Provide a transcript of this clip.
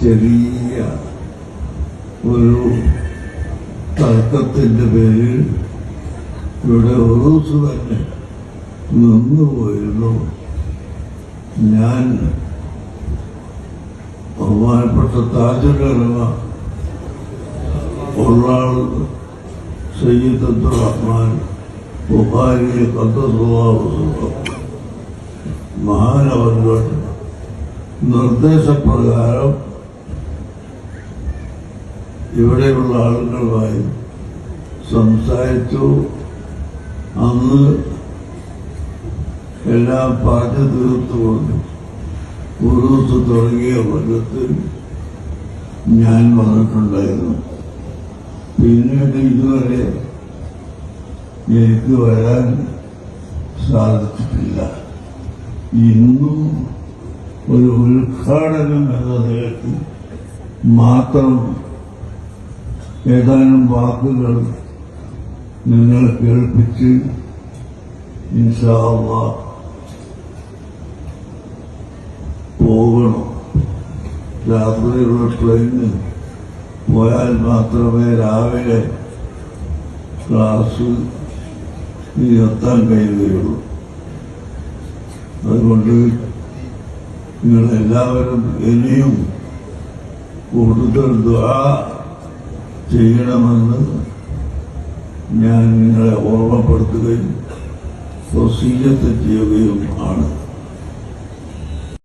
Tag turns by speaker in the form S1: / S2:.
S1: ചെറിയ ഒരു തർക്കത്തിന്റെ പേരിൽ ഇവിടെ ഒരു ദിവസം തന്നെ നിന്നുപോയിരുന്നു. ഞാൻ ബഹുമാനപ്പെട്ട താജുൽ ഉലമ ഉള്ളാൾ സയ്യിദ് അബ്ദുറഹ്മാൻ ബുഖാരി ഖദ്ദസല്ലാഹു മഹാനവറുകളുടെ നിർദ്ദേശപ്രകാരം ഇവിടെയുള്ള ആളുകളുമായി സംസാരിച്ചു. അന്ന് എല്ലാം പറഞ്ഞു തീർത്തുകൊണ്ട് ഉറൂസ് തുടങ്ങിയ കൊല്ലത്തിൽ ഞാൻ വന്നിട്ടുണ്ടായിരുന്നു. പിന്നീട് ഇതുവരെ എനിക്ക് വരാൻ സാധിച്ചിട്ടില്ല. ഇന്നും ഒരു ഉദ്ഘാടനം എന്ന നിലയ്ക്ക് മാത്രം ഏതാനും വാക്കുകൾ നിങ്ങൾ കേൾപ്പിച്ച് ഇൻഷാ അല്ലാഹ് പോകണം. രാത്രിയുള്ള ട്രെയിനിൽ പോയാൽ മാത്രമേ രാവിലെ ക്ലാസ് എത്താൻ കഴിയുകയുള്ളൂ. അതുകൊണ്ട് നിങ്ങളെല്ലാവരും ഇനിയും കൂടുതൽ ദുആ ചെയ്യണമെന്ന് ഞാൻ നിങ്ങളെ ഓർമ്മപ്പെടുത്തുകയും വസിയ്യത്ത് ചെയ്യുകയും ആണ്.